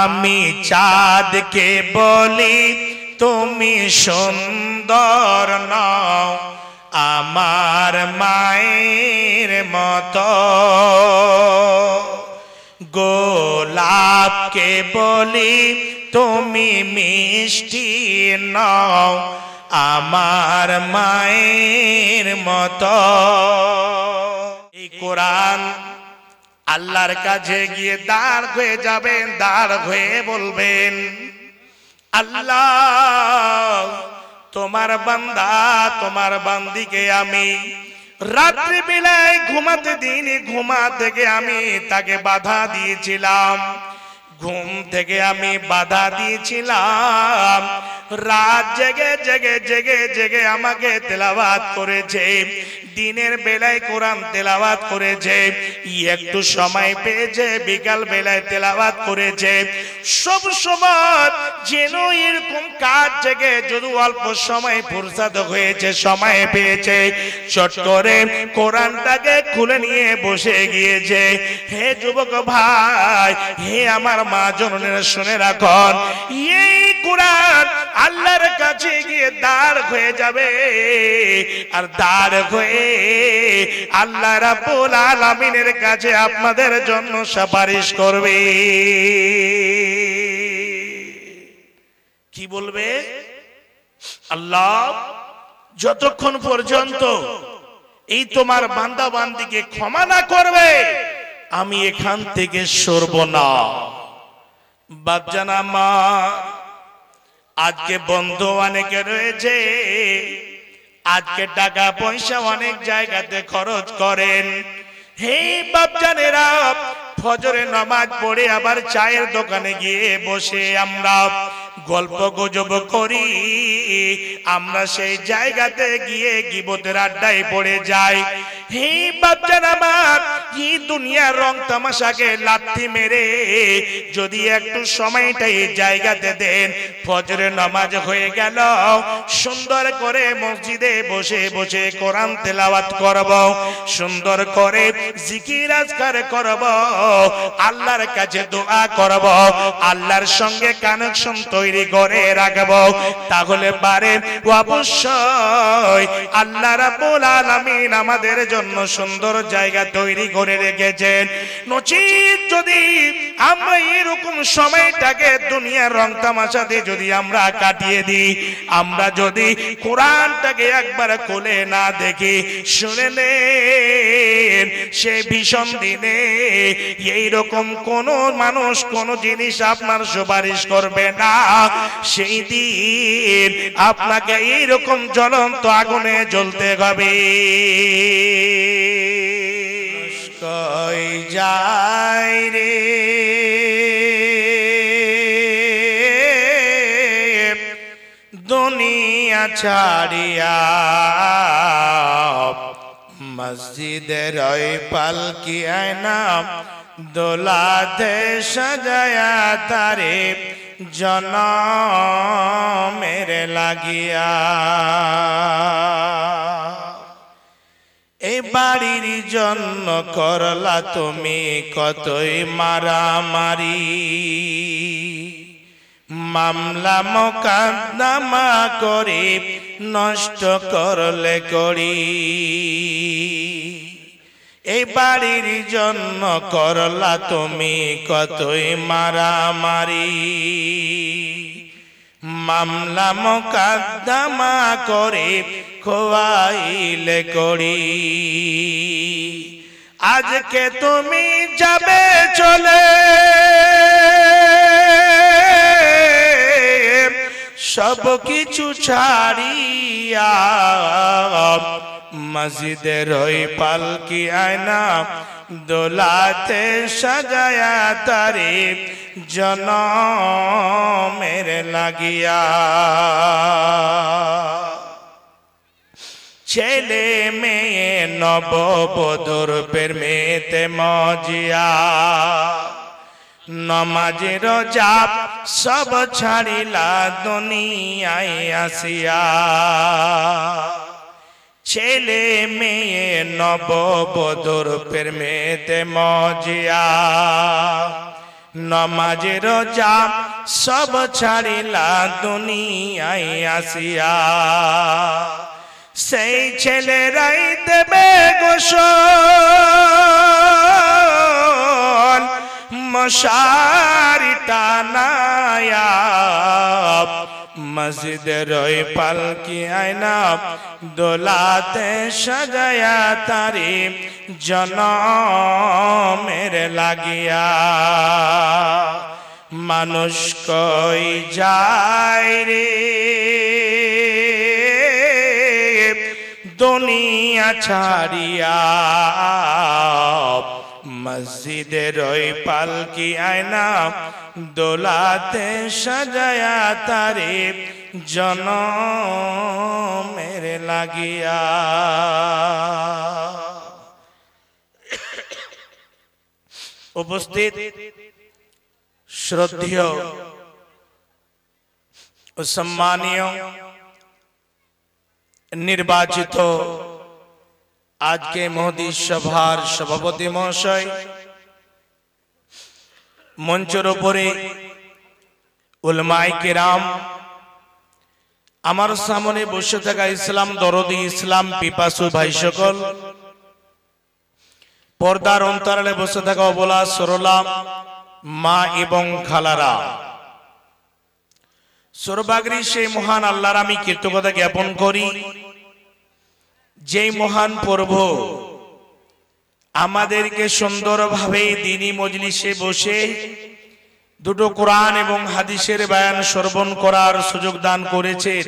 আমি চাঁদকে বলি তুমি সুন্দর নও আমার মায়ের মতো, গোলাপকে বলি তুমি মিষ্টি নও আমার মায়ের মতো। এই কোরআন আল্লাহর কাছে গিয়ে দাঁড় হয়ে যাবেন, দাঁড় হয়ে বলবেন, আল্লাহ তোমার বান্দা তোমার বান্দিকে আমি রাত্রি বেলায় ঘুমাতে দিইনি, ঘুমা থেকে আমি তাকে বাধা দিয়েছিলাম, ঘুম থেকে আমি বাধা দিয়েছিলাম, রাত জেগে জেগে জেগে জেগে আমাকে তেলাওয়াত করেছে, দিনের বেলায় কোরআন তেলাওয়াত করেছে, একটু সময় পেয়েছে বিকাল বেলায় তেলাওয়াত করেছে। সব সময় যেন এরকম কাজ থেকে যদি অল্প সময় ফুরসাত হয়েছে, সময় পেয়েছে, চট করে কোরআনটাকে খুলে নিয়ে বসে গিয়েছে। হে যুবক ভাই, হে আমার মা জননীরা শুনে রাখুন, এই কোরআন আল্লাহর কাছে গিয়ে দাঁড় হয়ে যাবে, আর দাঁড় হয়ে আল্লাহ রাব্বুল আলামিনের কাছে আপনাদের জন্য সুপারিশ করবে। কি বলবে? আল্লাহ যতক্ষণ পর্যন্ত এই তোমার বান্দা বান্দিকে ক্ষমা না করবে আমি এখান থেকে সরব না। বাপজান আমার, আজকে বন্ধু অনেকে রয়েছে, আজকে টাকা পয়সা অনেক জায়গাতে খরচ করেন। হে বাপজানেরা, ফজরের নামাজ পড়ে আবার চায়ের দোকানে গিয়ে বসে আমরা গল্প গুজব করি, আমরা সেই জায়গাতে গিয়ে গীবতের আড্ডায় পড়ে যাই। হে বাপজান আমার, এই দুনিয়ার রং তামাশাকে লাথি মেরে যদি একটু সময়টা এই জায়গাতে দেন, ফজরের নামাজ হয়ে গেল, সুন্দর করে মসজিদে বসে বসে কোরআন তেলাওয়াত করব, সুন্দর করে জিকির আজকার করব, আল্লাহর কাছে দোয়া করব, আল্লাহর সঙ্গে কানেকশন তৈরি করে রাখব, তাহলে পারে অবশ্যই আল্লাহ রাব্বুল আলামিন আমাদের জন্য সুন্দর জায়গা তৈরি করে রেখেছেন। নচিত যদি আমরা এরকম সময়টাকে দুনিয়ার রং তামাশাতে যদি আমরা কাটিয়ে দিই, আমরা যদি কোরআনটাকে একবার খুলে না দেখি, শুনে নেন সে ভীষণ দিনে এইরকম কোন মানুষ কোন জিনিস আপনার সুপারিশ করবে না। সেই দিন আপনাকে এইরকম জ্বলন্ত আগুনে জ্বলতে হবে। কই যায় রে দুনিয়া ছাড়িয়া, মসজিদের ওই পালকি আয়না দোলাতে সাজায়া তারে জনমের লাগিয়া, এই বাড়ির জন্য করলা তুমি কতই মারামারি, মামলা মোকদ্দমা করে নষ্ট করলে করি, এই বাড়ির জন্য করলা তুমি কতই মারামারি, মামলা মোকদ্দমা করে খোয়াইলে করি, আজকে তুমি যাবে চলে সব কিছু ছাড়িয়া, মসজিদের ওই পালকি আয়না দোলাতে সাজায়া তারে জনমের লাগিয়া, ছেলে মেয়ে নববধূর প্রেমেতে মজিয়া, নমাজ রোজা সব ছাড়িলা দুনিয়ায় আসিয়া, ছেলে মেয়ে নববধূর প্রেমেতে মজিয়া, নমাজে রোজা সব ছাড়িলা দুনিয়ায় আসিয়া। সেই ছেলেরাই দেবে গোসল মশারি টানায়া, মসজিদের ওই পালকি আয়না দোলাতে সাজায়া তারে জনমের লাগিয়া। মানুষ কই যায় রে দুনিয়া ছাড়িয়া, মসজিদের ওই পালকি আয়না দোলাতে সাজায়া তারে জনমের লাগিয়া। উপস্থিত শ্রদ্ধেয় ও সম্মানীয় নির্বাচিত আজকে মহদী সভার সভাপতি মহাশয়, মঞ্চের উপরে উলমায়ে কেরাম, আমার সামনে বসে থাকা ইসলাম দরদি, ইসলাম পিপাসু ভাই সকল, পর্দার অন্তরালে বসে থাকা অবলা সরলা মা এবং খালারা, সর্বাগ্রী সেই মহান আল্লাহর আমি কৃতজ্ঞতা জ্ঞাপন করি, যেই মহান প্রভু আমাদেরকে সুন্দরভাবে দ্বীনি মজলিসে বসে দুটো কোরআন এবং হাদিসের বয়ান শ্রবণ করার সুযোগ দান করেছেন।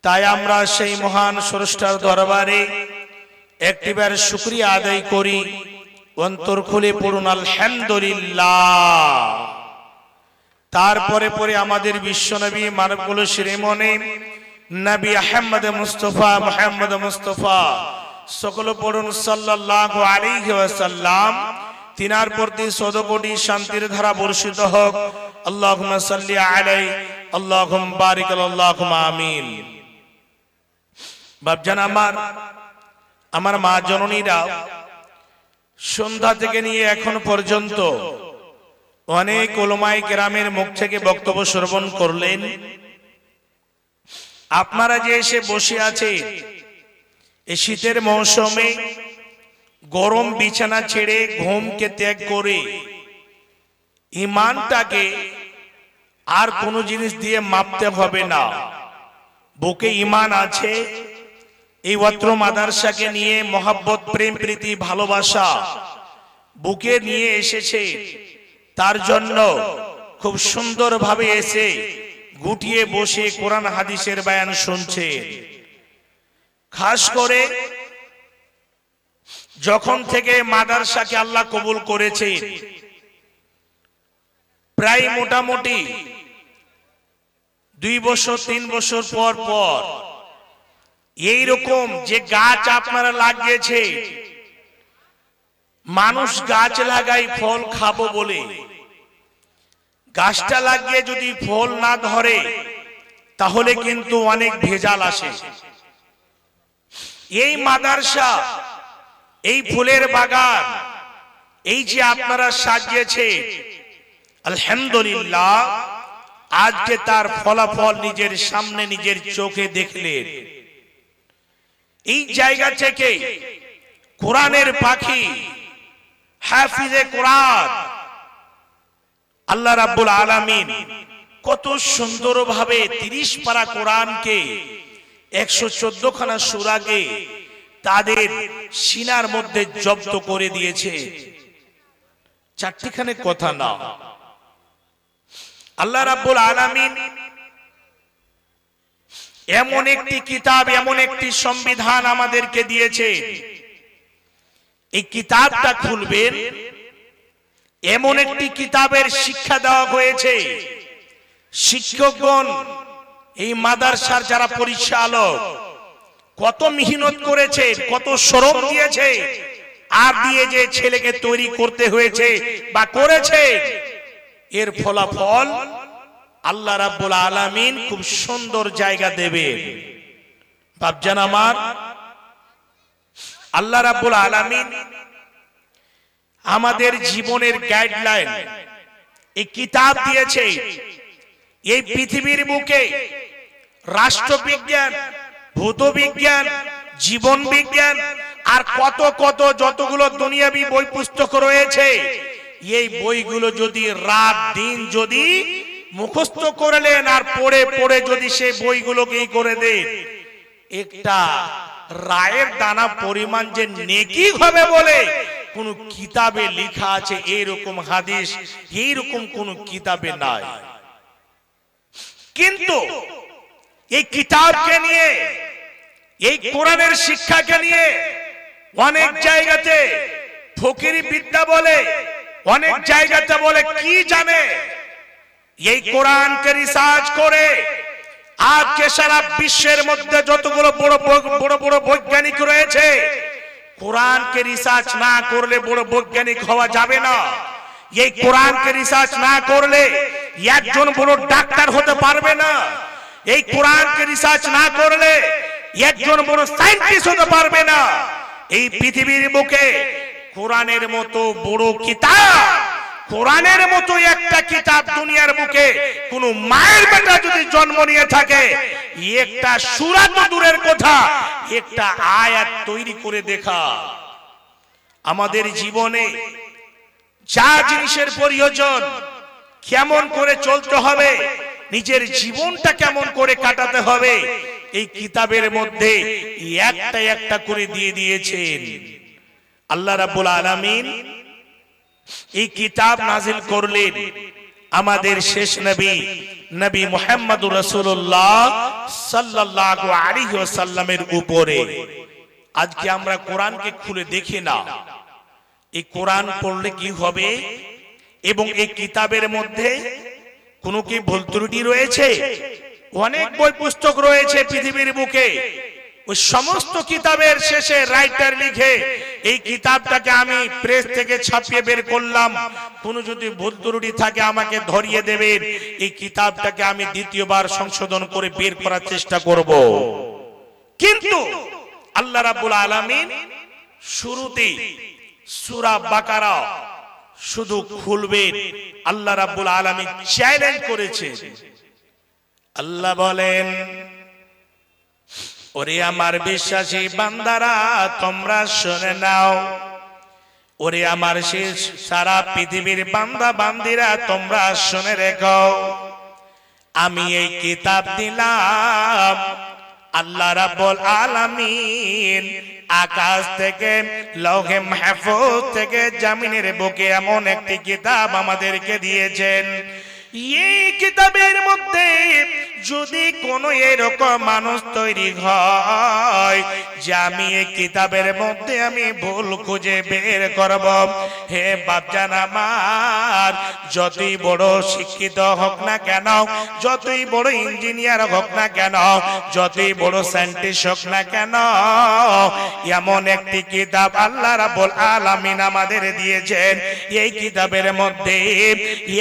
তাই আমরা সেই মহান স্রষ্টার দরবারে একটিবার শুকরিয়া আদায় করি, অন্তর খুলে পড়ুন আলহামদুলিল্লাহ। তারপরে পরে আমাদের বিশ্বনবী মানবকুল শিরোমণি নবী আহমদ মুস্তফা মুহাম্মদ মুস্তফা সকল পড়ুন সাল্লাল্লাহু আলাইহি ওয়াসাল্লাম। তিনার প্রতি সদকোটি শান্তির ধারা বর্ষিত হোক। আল্লাহুম্মা সাল্লি আলাইহি আল্লাহুম্মা বারিক আল্লাহুম্মা আমিন। বাপজান আমার মা জননীরা সন্ধ্যা থেকে নিয়ে এখন পর্যন্ত অনেক উলামায়ে কেরামের মুখ থেকে বক্তব্য শ্রবণ করলেন। আপনারা যে এসে বসে আছেন এই শীতের মৌসুমে গরম বিছানা ছেড়ে ঘুমকে ত্যাগ করে ঈমানটাকে আর কোনো জিনিস দিয়ে মাপতে হবে না। বুকে ঈমান আছে, এই অত্র মাদ্রাসাকে নিয়ে মহব্বত, প্রেম, প্রীতি, ভালোবাসা বুকে নিয়ে এসেছে। তার জন্য খুব সুন্দরভাবে এসে গুটিয়ে বসে কোরআন হাদিসের বয়ান শুনছে। খাস করে যখন থেকে মাদ্রাসাকে আল্লাহ কবুল করেছে, প্রায় মোটামুটি 2 বছর 3 বছর পর পর এইরকম যে গাছ আপনারা লাগিয়েছে, মানুষ গাছ লাগাই ফল খাবো বলে, গাছটা লাগিয়ে যদি ফল না ধরে তাহলে কিন্তু অনেক ভেজাল আসে। এই মাদ্রাসা, এই ফুলের বাগান, এই যে আপনারা সাজিয়েছে, আলহামদুলিল্লাহ আজকে তার ফলাফল নিজের সামনে নিজের চোখে দেখলেন। এই জায়গা থেকে কোরআনের পাখি হাফিজে কোরআন আল্লাহ রাব্বুল আলামিন কত সুন্দরভাবে 30 পারা কোরআনকে 114 খানা সূরাকে তাদের সিনার মধ্যে জব্দ করে দিয়েছে। চারটিখানে কথা না, আল্লাহ রাব্বুল আলামিন এমন একটি কিতাব, এমন একটি সংবিধান আমাদেরকে দিয়েছে। এই কিতাবটা খুলবেন, এমন একটি কিতাবের শিক্ষা দেওয়া হয়েছে। শিক্ষকগণ, এই মাদ্রাসার যারা পরিচালক কত মেহনত করেছে, কত শ্রম দিয়েছে, আর দিয়ে যে ছেলেকে তৈরি করতে হয়েছে বা করেছে, এর ফলাফল আল্লাহ রাব্বুল আলামিন খুব সুন্দর জায়গা দেবে। বাপজান আমার, আল্লাহ রাব্বুল আলামিন আমাদের জীবনের গাইডলাইন, এই কিতাব দিয়েছে। এই পৃথিবীর বুকে রাষ্ট্রবিজ্ঞান, ভূতবিজ্ঞান, জীবন বিজ্ঞান আর কত কত যতগুলো দুনিয়াবি বই পুস্তক রয়েছে, এই বইগুলো যদি রাত দিন যদি মুখস্থ করলেন আর পড়ে পড়ে যদি সেই বইগুলোকে করে দেন, একটা রায়ের দানা পরিমাণ যে নেকি হবে বলে কোন কিতাবে লেখা আছে এইরকম হাদিস এইরকম কোন কিতাবে নাই। কিন্তু এই কিতাবকে নিয়ে, এই কোরআনের শিক্ষাকে নিয়ে অনেক জায়গাতে ফকিরি বিদ্যা বলে, অনেক জায়গাতে বলে কি জানে। এই কোরআনকে রিসার্চ করে আজকে সারা বিশ্বের মধ্যে যতগুলো বড় বড় বড় বৈজ্ঞানিক রয়েছে, কোরআনকে রিসার্চ না করলে বড় বৈজ্ঞানিক হওয়া যাবে না। এই কোরআনকে রিসার্চ না করলে একজন বড় ডাক্তার হতে পারবে না। এই কোরআনকে রিসার্চ না করলে একজন বড় সায়েন্টিস্ট হতে পারবে না। এই পৃথিবীর বুকে কোরআনের মতো বড় কিতাব, কোরআনের মতো একটা কিতাব দুনিয়ার বুকে কোন মায়ের বেটা যদি জন্ম নিয়ে থাকে, একটা সূরা তো দূরের কথা, একটা আয়াত তৈরি করে দেখা। আমাদের জীবনে যা জিনিসের প্রয়োজন, কেমন করে চলতে হবে, নিজের জীবনটা কেমন করে কাটাতে হবে, এই কিতাবের মধ্যে একটা একটা করে দিয়ে দিয়েছেন। আল্লাহ রাব্বুল আলামিন এই কিতাব নাজিল করলেন আমাদের শেষ নবী নবী মুহাম্মদুর রাসূলুল্লাহ সাল্লাল্লাহু আলাইহি ওয়াসাল্লামের উপরে। আজকে আমরা কোরআনকে খুলে দেখি না, এই কোরআন পড়লে কি হবে এবং এই কিতাবের মধ্যে কোনো কি ভুল ত্রুটি রয়েছে? অনেক বই পুস্তক রয়েছে পৃথিবীর বুকে, ওই সমস্ত কিতাবের শেষে রাইটার লিখে এই কিতাবটাকে আমি প্রেস থেকে ছাপিয়ে বের করলাম, কোনো যদি ভুল ত্রুটি থাকে আমাকে ধরিয়ে দেবেন, এই কিতাবটাকে আমি দ্বিতীয়বার সংশোধন করে বের করার চেষ্টা করব। কিন্তু আল্লাহ রাব্বুল আলামিন শুরুতেই সূরা বাকারা শুধু খুলবেন, আল্লাহ রাব্বুল আলামিন চ্যালেঞ্জ করেছে। আল্লাহ বলেন, ওরে আমার বিশ্বাসী বান্দারা তোমরা শুনে নাও, ওরে আমার শেষ সারা পৃথিবীর বান্দা বান্দিরা তোমরা শুনে রেখো, আমি এই কিতাব দিলাম। আল্লাহ রাব্বুল আলামিন আকাশ থেকে লৌহে মাহফুজ থেকে জমিনের বুকে এমন একটি কিতাব আমাদেরকে দিয়েছেন। এই কিতাবের মধ্যে যদি কোনো এরকম মানুষ তৈরি হয় যে আমি এই কিতাবের মধ্যে আমি ভুল খুঁজে বের করব, হে বাপজান আমার, যতই বড় শিক্ষিত হোক না কেন, যতই বড় ইঞ্জিনিয়ার হোক না কেন, যতই বড় সায়েন্টিস্ট হোক না কেন, এমন একটি কিতাব আল্লাহ রাব্বুল আলামিন আমাদের দিয়েছেন। এই কিতাবের মধ্যে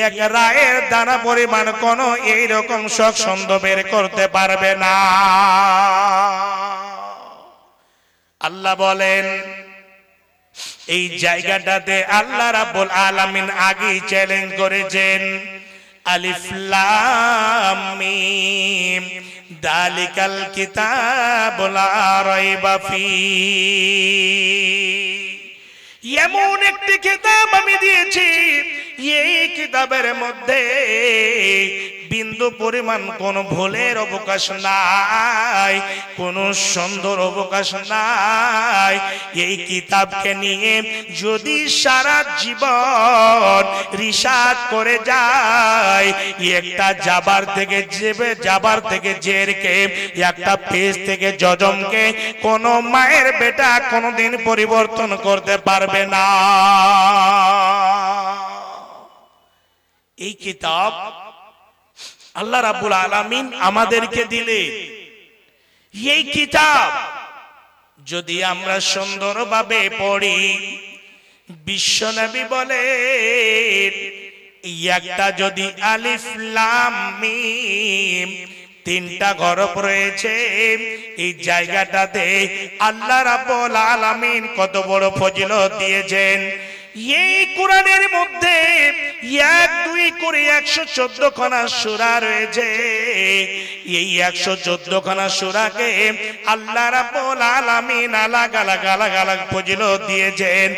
এক রায়ের দানা পরিমাণ কোন এইরকম শখ ছন্দ বের করতে পারবে না। আল্লাহ বলেন, এই জায়গাটাতে আল্লাহ রাব্বুল আলামিন আগেই চ্যালেঞ্জ করেছেন, আলিফ লাম মিম যালিকাল কিতাবু লা রাইবা ফীহি। এমন একটি কিতাব আমি দিয়েছি, এই কিতাবের মধ্যে বিন্দু পরিমাণ কোন ভুলের অবকাশ নাই, কোন সুন্দর অবকাশ নাই। এই কিতাবকে নিয়ে যদি সারা জীবন রিসার্চ করে যায়, একটা জাবার থেকে জেবে, জাবার থেকে জেরকে, একটা পেজ থেকে জজমকে কোন মায়ের বেটা কোনদিন পরিবর্তন করতে পারবে না। এই কিতাব আল্লাহ রাব্বুল আলামিন আমাদেরকে দিলেন। এই কিতাব যদি আমরা সুন্দরভাবে পড়ি, বিশ্বনবী বলেন, একটা যদি আলিফ লাম মিম তিনটা হরফ রয়েছে, এই জায়গাটাতে আল্লাহ রাব্বুল আলামিন কত বড় ফজিলত দিয়েছেন। এই কোরআনের মধ্যে 1 2 দুই করে 114 খানা সূরা রয়েছে। এই 114 খানা সূরাকে আল্লাহ রাব্বুল আলামিন আলাগ আলাগ ফজিলত দিয়েছেন।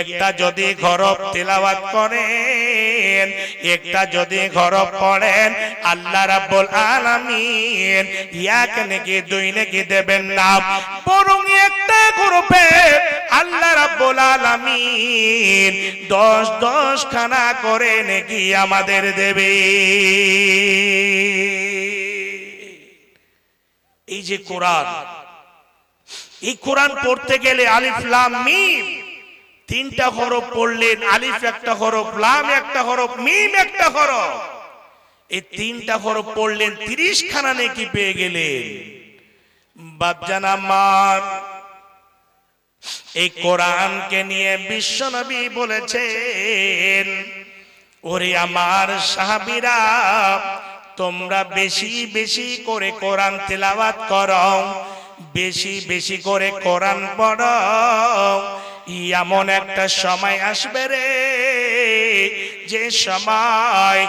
একটা যদি ঘরব তেলাওয়াত করেন, একটা যদি ঘরব পড়েন, আল্লাহ রাব্বুল আলামিন এক নেকি দুই নেকি দেবেন না, বরং একটা ঘরবে আল্লাহ রাব্বুল আলামিন 10 খানা করে নেকি আমাদের দেবে। এই যে কোরআন, এই কোরআন পড়তে গেলে আলিফ লাম মিম 3টা হরফ পড়লেন। আলিফ একটা হরফ, লাম একটা হরফ, মিম একটা হরফ। এই 3টা হরফ পড়লেন, 30 খানা নেকি পেয়ে গেলেন। বাপজান আমার, এই কোরআনকে নিয়ে বিশ্বনবী বলেছেন, ওরে আমার সাহাবীরা, তোমরা বেশি বেশি করে কোরআন তেলাওয়াত করো, বেশি বেশি করে কোরআন পড়ো। এমন একটা সময় আসবে রে, যে সময়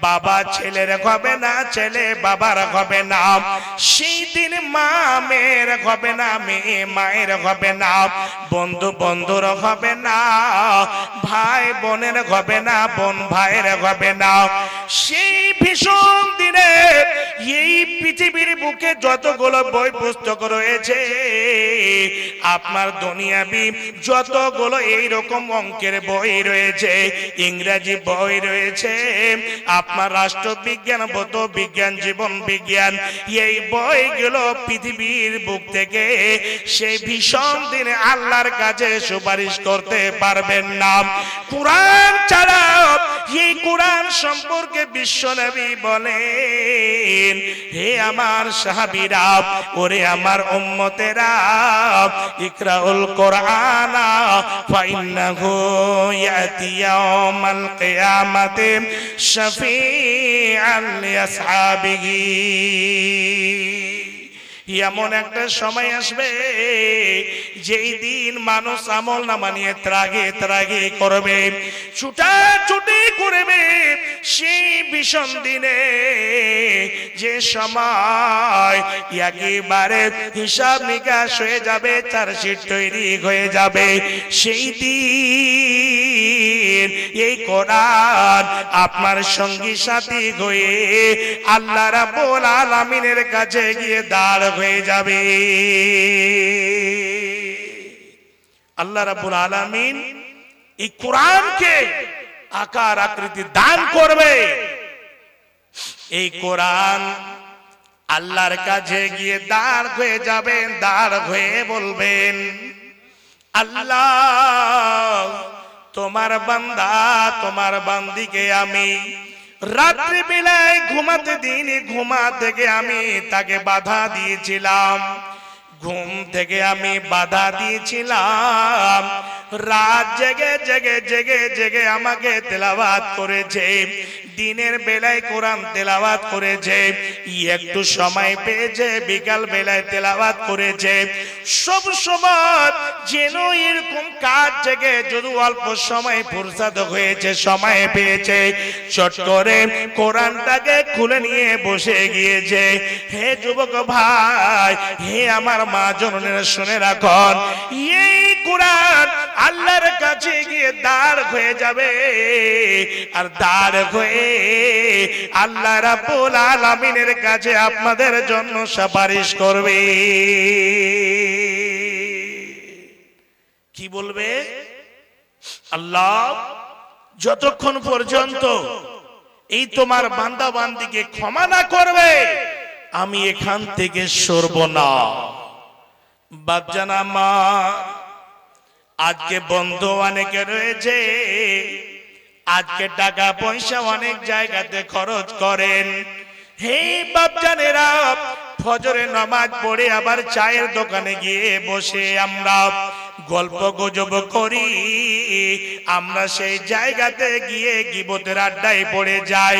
বাবা ছেলের হবে না, ছেলে বাবার হবে না। সেই দিন মা মেয়ের হবে না, মেয়ে মায়ের হবে না, বন্ধু বন্ধুর হবে না, ভাই বোনের হবে না, বোন ভাইয়ের হবে না। সেই ভীষণ দিনে এই পৃথিবীর বুকে যতগুলো বই পুস্তক রয়েছে, আপনার দুনিয়াবি যতগুলো এইরকম অঙ্কের বই রয়েছে, ইংরেজি বই রয়েছে, আপনার রাষ্ট্রবিজ্ঞান, ভৌত বিজ্ঞান, জীবন বিজ্ঞান, এই বইগুলো পৃথিবীর বুক থেকে সেই ভীষণ দিনে আল্লাহর কাছে সুপারিশ করতে পারবেন না। কোরআন ছাড়া, এই কোরআন সম্পর্কে বিশ্বনবী বলেন, হে আমার সাহাবীরা, ওরে আমার উম্মতেরা, ইকরাউল কোরআন ফাইন্নাহু ইয়াতি ইয়াউমাল কিয়ামাতি শাফিআন লিআসহাবিহি। এমন একটা সময় আসবে যেই দিন মানুষ আমল নামা নিয়ে ত্রাগে ত্রাগে করবে, ছুটাছুটি করবে। সেই ভীষণ দিনে, যে সময় একেবারে হিসাব নিকাশ হয়ে যাবে, চার্জশিট তৈরি হয়ে যাবে, সেই দিন এই কোরআন আপনার সঙ্গী সাথী হয়ে আল্লাহ রাব্বুল আলামিনের কাছে গিয়ে দাঁড় হয়ে যাবে। আল্লাহ রাব্বুল আলামিন এই কোরআনকে আকার আকৃতি দান করবে। এই কোরআন আল্লাহর কাছে গিয়ে দাঁড় হয়ে যাবেন, দাঁড় হয়ে বলবেন, আল্লাহ, তোমার বান্দা, তোমার বান্দিকে আমি রাত্রি বেলায় ঘুমাতে দিইনি, ঘুমা থেকে আমি তাকে বাধা দিয়েছিলাম, ঘুম থেকে আমি বাধা দিয়েছিলাম, রাত জেগে জেগে জেগে জেগে আমাকে তেলাওয়াত করেছে, দিনের বেলায় কোরআন তেলাওয়াত করেছে, একটু সময় পেয়েছে বিকাল বেলায় তেলাওয়াত করেছে। সব সময় যেন এরকম কাজ থেকে যদি অল্প সময় ফুরসাত হয়েছে, সময় পেয়েছে, চট করে কোরআনটাকে খুলে নিয়ে বসে গিয়েছে। হে যুবক ভাই, হে আমার মা জননীরা, শুনে রাখুন, এই কোরআন আল্লাহর কাছে গিয়ে দাঁড় হয়ে যাবে, আর দাঁড় হয়ে আল্লাহ রাব্বুল আলামিনের কাছে আপনাদের জন্য সুপারিশ করবে। কি বলবে? আল্লাহ, যতক্ষণ পর্যন্ত এই তোমার বান্দা বান্দিকে ক্ষমা না করবে, আমি এখান থেকে সরব না। বাপজান আমার, আজকে বন্ধু অনেকে রয়েছে, আজকে টাকা পয়সা অনেক জায়গাতে খরচ করেন। হে বাপজানেরা, ফজরে নামাজ পড়ে আবার চায়ের দোকানে গিয়ে বসে আমরা গল্প গুজব করি, আমরা সেই জায়গাতে গিয়ে গীবতের আড্ডায় পড়ে যাই।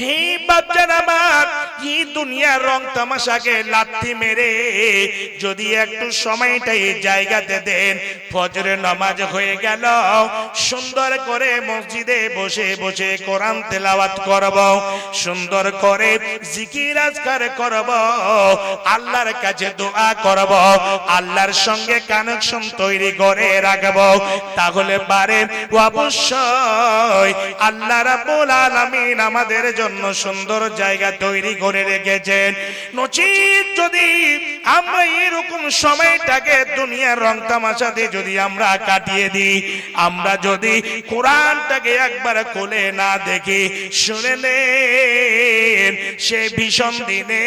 হে বাচ্চারা আমার, এই দুনিয়ার রং তামাশাকে লাথি মেরে যদি একটু সময়টা এই জায়গাতে দেন, ফজরের নামাজ হয়ে গেল, সুন্দর করে মসজিদে বসে বসে কোরআন তেলাওয়াত করব, সুন্দর করে জিকির আজকার করব, আল্লাহর কাছে দোয়া করব, আল্লাহর সঙ্গে কানেকশন তৈরি করে রাখব, তাহলে পারে অবশ্যই আল্লাহ রাব্বুল আলামিন আমাদের জন্য সুন্দর জায়গা তৈরি করে রেখেছেন। নচিত যদি আমরা এরকম সময়টাকে দুনিয়ার রং তামাশাতে যদি আমরা কাটিয়ে দিই, আমরা যদি কোরআনটাকে একবার খুলে না দেখি, শুনে নেন সে ভীষণ দিনে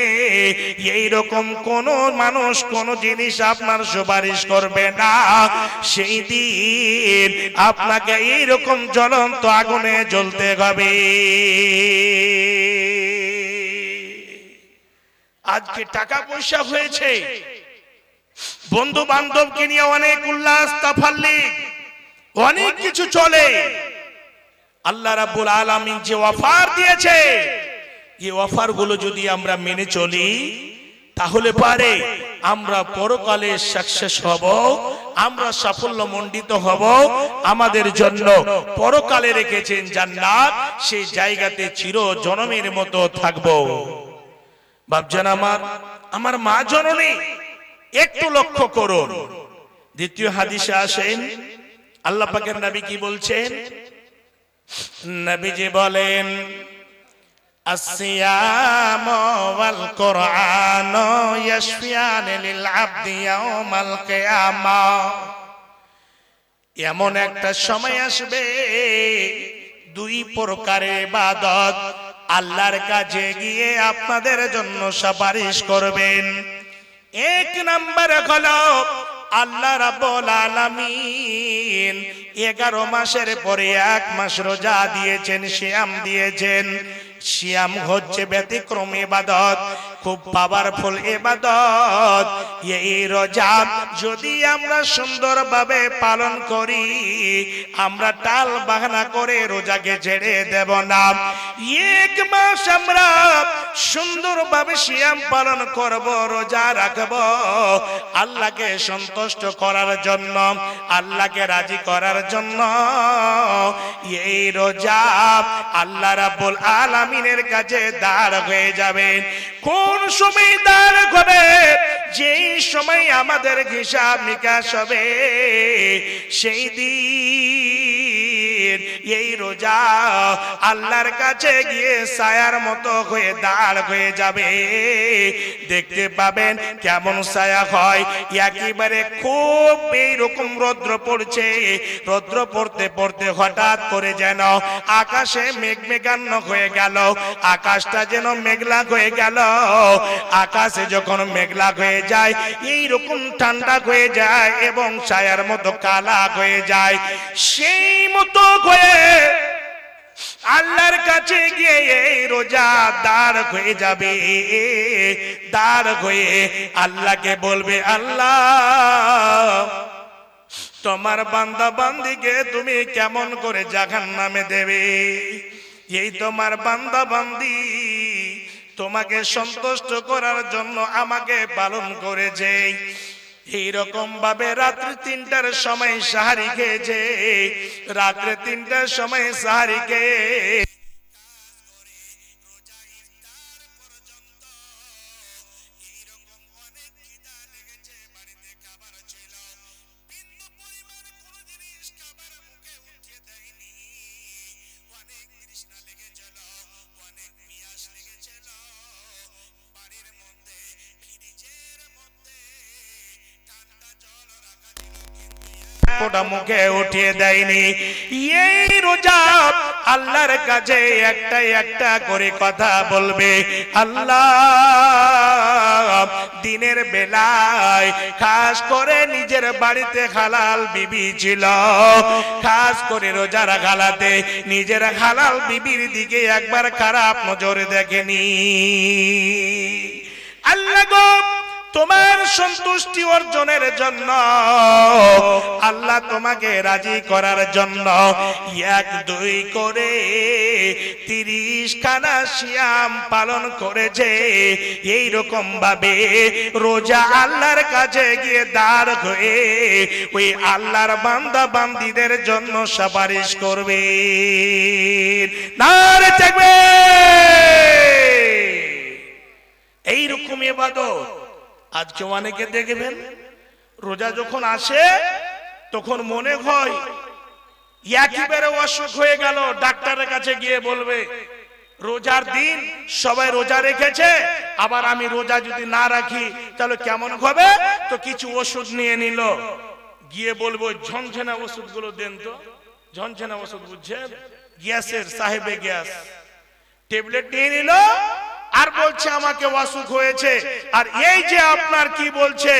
এইরকম কোন মানুষ কোন জিনিস আপনার সুপারিশ করবে না। সেই দিন আপনাকে এইরকম জ্বলন্ত আগুনে জ্বলতে হবে। আজকে টাকা পয়সা হয়েছে, বন্ধু বান্ধবকে নিয়ে অনেক উল্লাস তাফাল্লি, অনেক কিছু চলে। আল্লাহ রাব্বুল আলামিন যে অফার দিয়েছে, এই অফার গুলো যদি আমরা মেনে চলি, তাহলে পারে আমরা পরকালে সাকসেস হব, আমরা সাফল্যমণ্ডিত হব। আমাদের জন্য পরকালে রেখেছেন জান্নাত, সেই জায়গাতে চির জনমের মতো থাকবো। বাপজান আমার মা জননী, একটু লক্ষ্য করুন। দ্বিতীয় হাদিসে আসেন, আল্লাহ পাকের নবী কি বলছেন? নবীজি বলেন, আসসিয়াম ওয়াল কুরআন ইয়াশফিয়ান লিল আবদি ইয়াউমাল কিয়ামাহ। এমন একটা সময় আসবে, দুই প্রকারের ইবাদত আল্লাহর কাছে গিয়ে আপনাদের জন্য সুপারিশ করবেন। এক নম্বর হলো আল্লাহ রাব্বুল আলামিন 11 মাসের পরে 1 মাস রোজা দিয়েছেন, সিয়াম দিয়েছেন। সিয়াম হচ্ছে ব্যতিক্রম ইবাদত, খুব পাওয়ারফুল ইবাদত। এই রোজা যদি আমরা সুন্দরভাবে পালন করি, আমরা টাল বাহানা করে রোজাকে ছেড়ে দেব না। 1 মাস আমরা সুন্দরভাবে সিয়াম পালন করব, রোজা রাখব, আল্লাহকে সন্তুষ্ট করার জন্য, আল্লাহকে রাজি করার জন্য। এই রোজা আল্লাহ রাব্বুল আলামিনের কাছে দাঁড় হয়ে যাবে। কোন সময় দাঁড় হবে? যেই সময় আমাদের হিসাব নিকাশ হবে, সেই দিন এই রোজা আল্লাহর কাছে গিয়ে ছায়ার মতো হয়ে দাঁড় হয়ে যাবে। দেখতে পাবেন কেমন ছায়া হয়। একেবারে খুব এইরকম রৌদ্র পড়ছে, রৌদ্র পড়তে পড়তে হঠাৎ করে যেন আকাশে মেঘ মেঘান্ন হয়ে গেল, আকাশটা যেন মেঘলা হয়ে গেল। আকাশে যখন মেঘলা হয়ে যায়, এইরকম ঠান্ডা হয়ে যায় এবং ছায়ার মতো কালা হয়ে যায়। সেই মতো হয়ে আল্লাহর কাছে গিয়ে এই রোজা দাঁড় হয়ে যাবে। দাঁড় হয়ে আল্লাহকে বলবে, আল্লাহ তোমার বান্দা বান্দিকে তুমি কেমন করে জাহান্নামে দেবে? এই তোমার বান্দা বান্দি তোমাকে সন্তুষ্ট করার জন্য আমাকে পালন করেছে। এইরকম ভাবে রাত্রি 3টার সময় সাহারি খেয়েছে, রাত্রে 3টার সময় সাহারি খেয়ে মুখে উঠিয়ে দেয়নি। এই রোজা আল্লাহর কাছে একটা একটা করে কথা বলবে। আল্লাহ দিনের বেলায় খাস করে নিজের বাড়িতে হালাল বিবি ছিল, খাস করে রোজা রাখালাতে নিজের হালাল বিবির দিকে একবার খারাপ নজরে দেখেনি। আল্লাহ গো তোমার সন্তুষ্টি অর্জনের জন্য, আল্লাহ তোমাকে রাজি করার জন্য 1-2 করে 30 খানা সিয়াম পালন করেছে। এই রকম ভাবে রোজা আল্লাহর কাছে গিয়ে দাঁড় হয়ে ওই আল্লাহর বান্দা বান্দীদের জন্য সুপারিশ করবে। নারে তাকবীর। এই রকম ইবাদত আজকে অনেকে দেখবেন রোজা যখন আসে তখন মনে হয় একেবারে অসুখ হয়ে গেল, ডাক্তারের কাছে গিয়ে বলবে রোজার দিন সবাই রোজা রেখেছে, আবার আমি রোজা যদি না রাখি তাহলে কেমন হবে, তো কিছু ওষুধ নিয়ে নিল, গিয়ে বলবো ঝনঝনা ওষুধগুলো দেন তো। ঝনঝনা ওষুধ বুঝছেন, গ্যাসের, সাহেবে গ্যাস ট্যাবলেট নিয়ে নিল আর বলছে আমাকে অসুখ হয়েছে। আর এই যে আপনার কি বলছে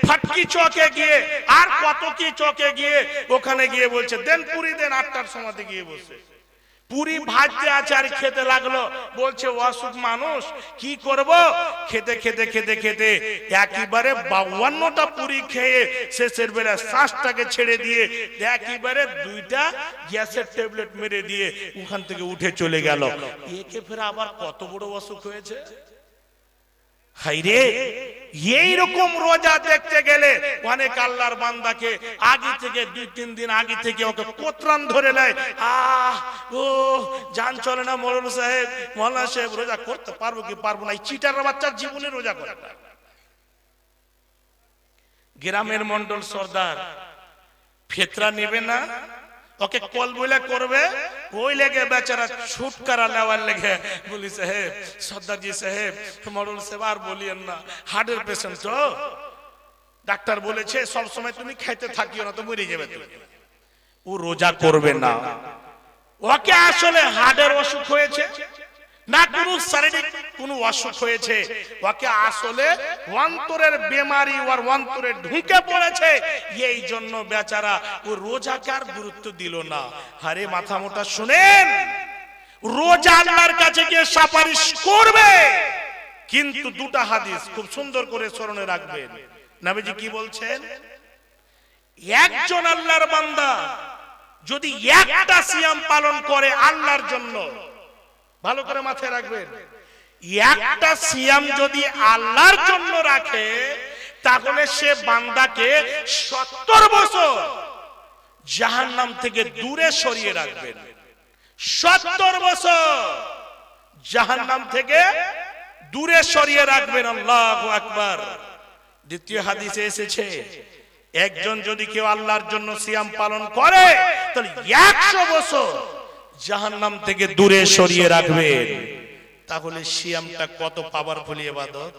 ফাটকি চকে গিয়ে আর কত কি চকে গিয়ে ওখানে গিয়ে বলছে দেন পুরি দেন, 8টার সময় গিয়ে বসে পুরি ভাজতে আছে আর খেতে লাগলো, বলছে অসুখ মানুষ কি করব, খেতে খেতে খেতে খেতে একেবারে 52টা পুরি খেয়ে শেষের বেলা শ্বাসটাকে ছেড়ে দিয়ে একেবারে 2টা গ্যাসের ট্যাবলেট মেরে দিয়ে ওখান থেকে উঠে চলে গেল। একে ফের আবার কত বড় অসুখ হয়েছে। হাইরে, এই রকম রোজা দেখতে গেলে অনেক আল্লাহর বান্দাকে আগে থেকে 2-3 দিন আগে থেকে ওকে কোতরান ধরে নেয়, ও জান চলে না মৌলানা সাহেব, মৌলানা সাহেব রোজা করতে পারবো কি পারবো না। এই চিটার বাচ্চার জীবনে রোজা করে। গ্রামের মন্ডল সর্দার ফেতরা নেবে না, ওকে কল বলে করবে, ওই লেগে বেচারা ছুটকারা নেওয়ার লেগে বলি সাহেব, সর্দারজি সাহেব, মরল সাহেব আর বলিয়েন না, হার্টের পেশেন্ট তো, ডাক্তার বলেছে সব সময় তুমি খাইতে থাকিও না তো মরে যাবে। ও রোজা করবে না, ওকে আসলে হার্টের অসুখ হয়েছে না কোন শারীরিক কোন অসুখ হয়েছে, ওকে আসলে অন্তরের বেমারি ওর অন্তরে ঢুকে পড়েছে, এই জন্য বেচারা ও রোজাকে আর গুরুত্ব দিল না। আরে মাথা মোটা শুনেন, রোজা আল্লাহর কাছে গিয়ে সুপারিশ করবে, কিন্তু 2টা হাদিস খুব সুন্দর করে স্মরণে রাখবেন। নবীজি কি বলছেন, একজন আল্লাহর বান্দা যদি একটা সিয়াম পালন করে আল্লাহর জন্য, ভালো করে মাথায় রাখবেন, একটা সিয়াম যদি আল্লাহর জন্য রাখে তাহলে সে বান্দাকে 70 বছর জাহান্নাম থেকে দূরে সরিয়ে রাখবেন। 70 বছর জাহান্নাম থেকে দূরে সরিয়ে রাখবেন। আল্লাহু আকবার। দ্বিতীয় হাদিসে এসেছে একজন যদি কেউ আল্লাহর জন্য সিয়াম পালন করে তাহলে 100 বছর জাহান্নাম থেকে দূরে সরিয়ে রাখবেন। তাহলে সিয়ামটা কত পাওয়ারফুল ইবাদত,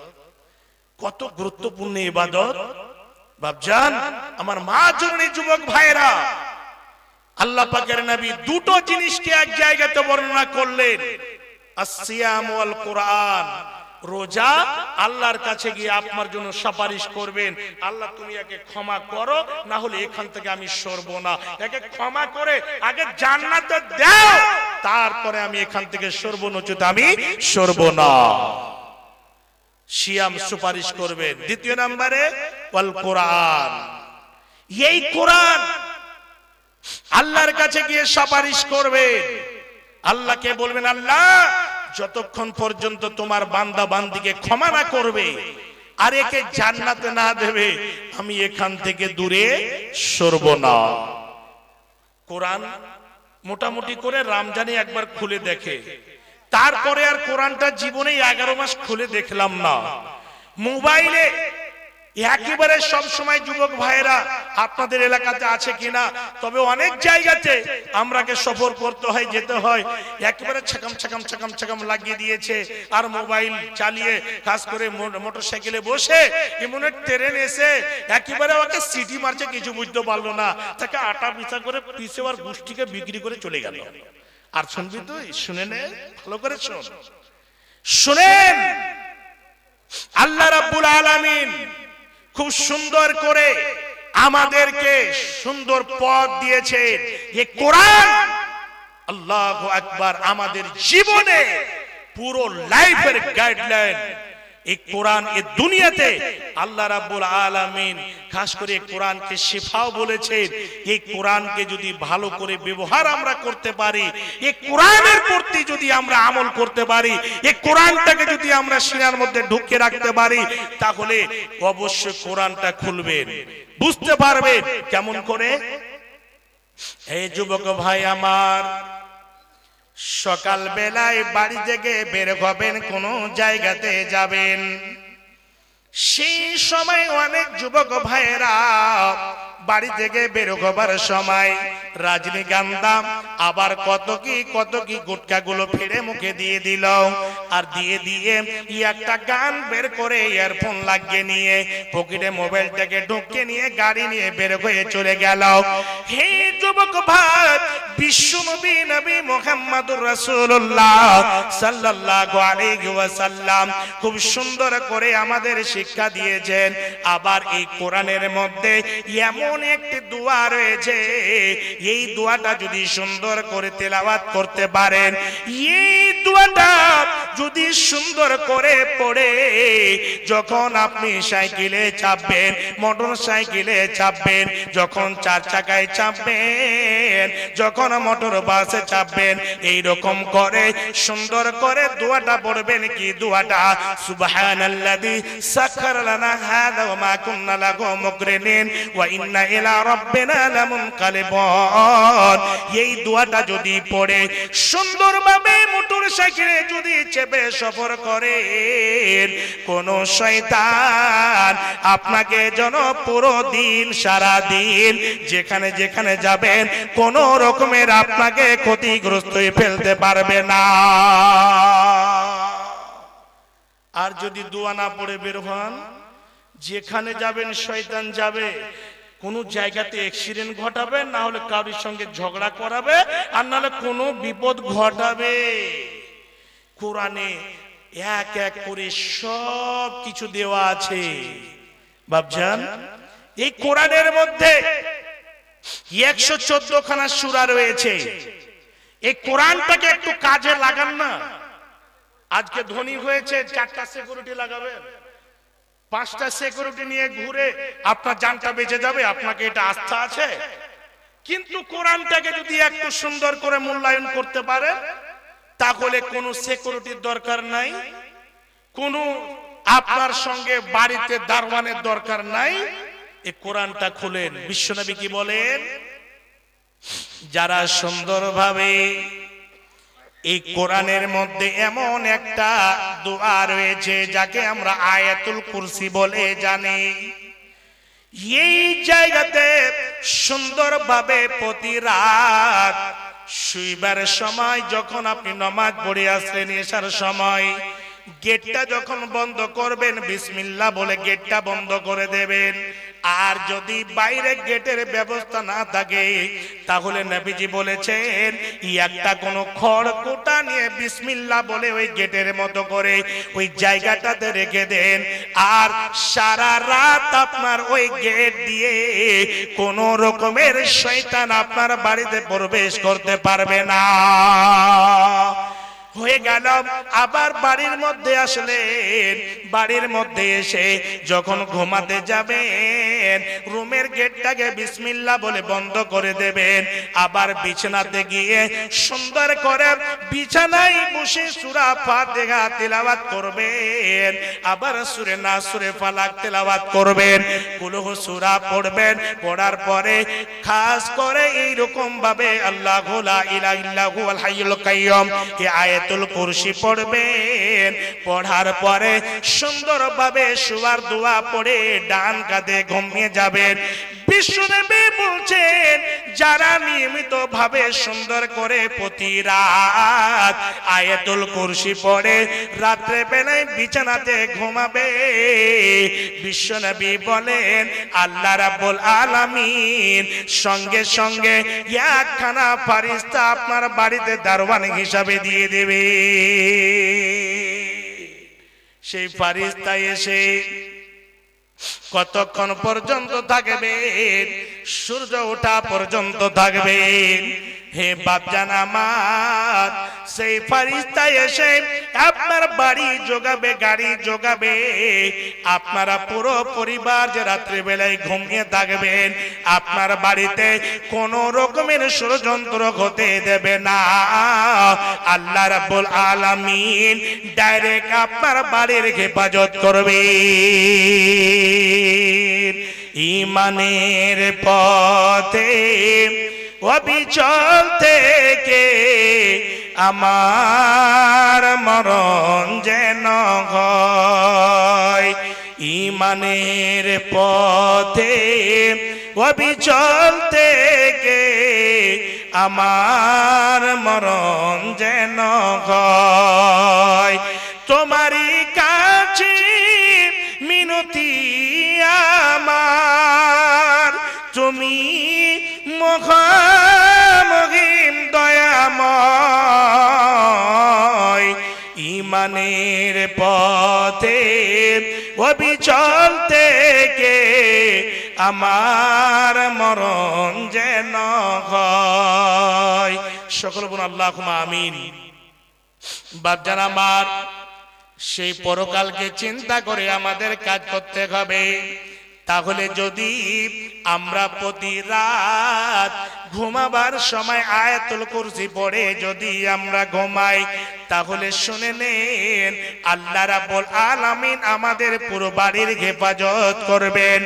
কত গুরুত্বপূর্ণ ইবাদত। বাপজান, আমার মা জননী, যুবক ভাইরা, আল্লাহ পাকের নবী 2টো জিনিসকে এক জায়গাতে বর্ণনা করলেন, আসিয়াম ওয়াল কোরআন। রোজা আল্লাহর কাছে গিয়ে আপনার জন্য সুপারিশ করবেন, আল্লাহ তুমি একে ক্ষমা করো, না হলে এখান থেকে আমি সরব না। একে ক্ষমা করে আগে জান্নাতে দাও, তারপরে আমি এখান থেকে সরব, নচেত আমি সরব না। সিয়াম সুপারিশ করবেন। দ্বিতীয় নম্বরে ওয়াল কোরআন। এই কোরআন আল্লাহর কাছে গিয়ে সুপারিশ করবেন, আল্লাহকে বলবেন আল্লাহ যতক্ষণ পর্যন্ত তোমার বান্দা বান্দিকে ক্ষমা না করবে আর একে জান্নাতে না দেবে আমি এখান থেকে দূরে সরব না। কোরআন মোটামুটি করে রমজানে একবার খুলে দেখে, তারপরে আর কোরআনটা জীবনে 11 মাস খুলে দেখলাম না। মোবাইলে একেবারে সব সময় যুবক ভাইরা আপনাদের এলাকাতে আছে কিনা, তবে অনেক জায়গাতে আমরাকে সফর করতে হয়, যেতে হয়, একেবারে ছাকাম ছাকাম ছাকাম ছাকাম লাগিয়ে দিয়েছে আর মোবাইল চালিয়ে কাজ করে মোটরসাইকেলে বসে এমন ট্রেন এসে একেবারে ওকে সিটি মারছে, কিছু বুঝতে পারলো না, তাকে আটা পিছা করে পিছে আর গোষ্ঠীকে বিক্রি করে চলে গেল। আর শুনবি তুই, শুনে নে, ভালো করে শুনেন, আল্লাহ রাব্বুল আলামিন খুব সুন্দর করে আমাদেরকে সুন্দর পথ দিয়েছে। এই কোরআন আল্লাহু আকবার আমাদের জীবনে পুরো লাইফের গাইডলাইন, এই কোরআন এই দুনিয়াতে আল্লাহ রাব্বুল আলামিন খাস করে কোরআনকে শিফাও বলেছেন। এই কোরআনকে যদি ভালো করে ব্যবহার আমরা করতে পারি, এই কোরআনের প্রতি যদি আমরা আমল করতে পারি, এই কোরআনটাকে যদি আমরা সিনার মধ্যে ঢুকিয়ে রাখতে পারি, তাহলে অবশ্যই কোরআনটা খুলবেন, বুঝতে পারবেন। কেমন করে? এই যুবক ভাই আমার, সকাল বেলায় বাড়ি থেকে বের হবেন, কোন জায়গাতে যাবেন, সেই সময় অনেক যুবক ভাইয়েরা বাড়ি থেকে বের হবার সময় রাজনীগন্ধা আবার কত কি গুটকা গুলো ফেড়ে মুখে দিয়ে দিল, আর দিয়ে একটা গান বের করে ইয়ারফোন লাগিয়ে নিয়ে পকেটে মোবাইলটাকে ঢুকিয়ে নিয়ে গাড়ি নিয়ে বের হয়ে চলে গেল। হে যুবক ভাই, বিশ্বনবী নবী মুহাম্মদুর রাসূলুল্লাহ সাল্লাল্লাহু আলাইহি ওয়াসাল্লাম খুব সুন্দর করে আমাদের শিক্ষা দিয়েছেন। আবার এই কোরআনের মধ্যে এমন একটি দোয়া রয়েছে, এই দোয়াটা যদি সুন্দর করে তেলাওয়াত করতে পারেন, এই দোয়াটা যদি সুন্দর করে পড়ে যখন আপনি সাইকেলে চাপবেন, মোটর সাইকেলে চাপবেন, যখন চার চাকায় চাপবেন, যখন মোটর বাসে চাপবেন, এই রকম করে সুন্দর করে দোয়াটা পড়বেন। কি দোয়াটা? সুবহানাল্লাযী সাখারা লানা হাযা ওয়া মা কুন্না লাহু মুকরিনিন ওয়া ইন্না ইলা রাব্বিনা লামুনকালিবুন। এই দোয়াটা যদি পড়ে সুন্দরভাবে মোটর সাইকেলে যদি চেপে সফর করেন, কোন শয়তান আপনাকে যেন পুরো দিন সারা দিন যেখানে যেখানে যাবেন কোন রকমের আপনাকে ক্ষতিগ্রস্ত হয়ে ফেলতে পারবে না। আর যদি দোয়া না পড়ে বের হন, যেখানে যাবেন শয়তান যাবে, কোন জায়গাতে অ্যাক্সিডেন্ট ঘটাবে, না হলে কারোর সঙ্গে ঝগড়া করাবে, আর নাহলে কোনো বিপদ ঘটাবে। কোরআনে এক এক করে সব কিছু দেওয়া আছে বাপজান। এই কোরআনের মধ্যে 114 খানা সূরা রয়েছে। এই কোরআনটাকে একটু কাজে লাগান না। আজকে ধনী হয়েছে, 4টা সিকিউরিটি লাগাবেন, 5টা সিকিউরিটি নিয়ে ঘুরে আপনার জানটা বেঁচে যাবে, আপনাকে এটা আস্থা আছে? কিন্তু কোরআনটাকে যদি একটু সুন্দর করে মূল্যায়ন করতে পারে, তাহলে কোনো সিকিউরিটির দরকার নাই, কোনো আপনার সঙ্গে বাড়িতে দারওয়ানের দরকার নাই। এই কোরআনটা খুলেন। বিশ্বনবী কি বলেন? যারা সুন্দরভাবে এই কোরআনের মধ্যে এমন একটা দোয়া রয়েছে যাকে আমরা আয়াতুল কুরসি বলে জানি, এই জায়গাতে সুন্দরভাবে প্রতি রাত শুইবার সময় যখন আপনি নামাজ পড়ে আসলেন, এশার সময় গেটটা যখন বন্ধ করবেন, বিসমিল্লাহ বলে গেটটা বন্ধ করে দেবেন। আর যদি বাইরে গেটের ব্যবস্থা না থাকে, তাহলে নবীজি বলেছেন একটা কোনো খড়কুটা নিয়ে বিসমিল্লাহ বলে ওই গেটের মতো করে ওই জায়গাটাতে রেখে দেন। আর সারা রাত আপনার ওই গেট দিয়ে কোন রকমের শয়তান আপনার বাড়িতে প্রবেশ করতে পারবে না। হয়ে গেল। আবার বাড়ির মধ্যে আসলেন, বাড়ির মধ্যে এসে যখন ঘুমাতে যাবেন, রুমের গেটটাকে বিসমিল্লাহ বলে বন্ধ করে দেবেন। আবার বিছানাতে গিয়ে সুন্দর করে বিছানায় বসে সূরা ফাতিহা তেলাওয়াত করবেন। আবার সূরা নাস, সূরা ফালাক তেলাওয়াত করবেন। কুলহু সূরা পড়বেন। পড়ার পরে খাস করে এই রকম ভাবে আল্লাহু লা ইলাহা ইল্লা হুয়াল হাইয়ুল কাইয়্যুম এই আয়াতুল কুরসি পড়বেন। পড়ার পরে সুন্দরভাবে শোয়ার দোয়া পড়ে ডান কাঁধে ঘুমিয়ে যাবেন। বিশ্বনবী বলছেন, যারা নিয়মিত ভাবে সুন্দর করে প্রতি রাত আয়াতুল কুরসি পড়ে রাত্রে বেলায় বিছানাতে ঘুমাবে, বিশ্বনবী বলেন আল্লাহ রাব্বুল আলামিন সঙ্গে সঙ্গে একখানা ফেরেশতা আপনার বাড়িতে দারওয়ান হিসাবে দিয়ে দেবে। সেই ফেরেশতা এসে কতক্ষণ পর্যন্ত থাকবেন? সূর্য ওঠা পর্যন্ত থাকবেন। হে বাপজান আমার, সেই ফেরেশতা এসে আপনার বাড়ি জোগাবে, গাড়ি জোগাবে। আপনারা পুরো পরিবার যে রাত্রি বেলায় ঘুমিয়ে থাকবেন, আপনার বাড়িতে কোন রকমের ষড়যন্ত্র হতে দেবে না। আল্লাহ রাব্বুল আলামিন ডাইরেক্ট আপনার বাড়ির হেফাজত করবে। ঈমানের পথে অবিচল থেকে আমার মরণ যেন হয়। ঈমানের পথে অবিচল থেকে আমার মরণ যেন হয়। তোমারই কাছে মিনতি আমার, তুমি মহামহিম দয়াময়। ঈমানের পথে অবিচল থেকে আমার মরণ যেন হয়। সকল বলুন আল্লাহুম্মা আমিন। বাপজান আমার, সেই পরকালকে চিন্তা করে আমাদের কাজ করতে হবে। তাহলে যদি আমরা প্রতি রাত ঘুমাবার সময় আয়াতুল কুরসি পড়ে যদি আমরা ঘুমাই, তাহলে শুনে নেন আল্লাহ রাব্বুল আলামিন আমাদের পুরো বাড়ির হেফাজত করবেন।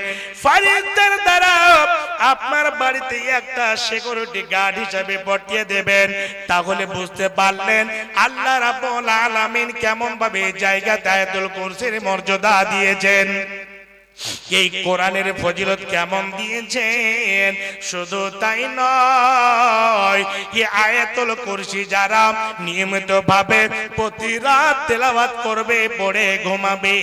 ফেরেশতার দ্বারা আপনার বাড়িতে একটা সিকিউরিটি গার্ড হিসেবে পাঠিয়ে দেবেন। তাহলে বুঝতে পারলেন আল্লাহ রাব্বুল আলামিন কেমন ভাবে জায়গাতে আয়াতুল কুরসির মর্যাদা দিয়েছেন, এই কোরআনের ফজিলত কেমন দিয়েছেন। শুধু তাই নয়, এই আয়াতুল কুরসি যারা নিয়মিত ভাবে প্রতি রাত তেলাওয়াত করবে, পড়ে ঘুমাবে,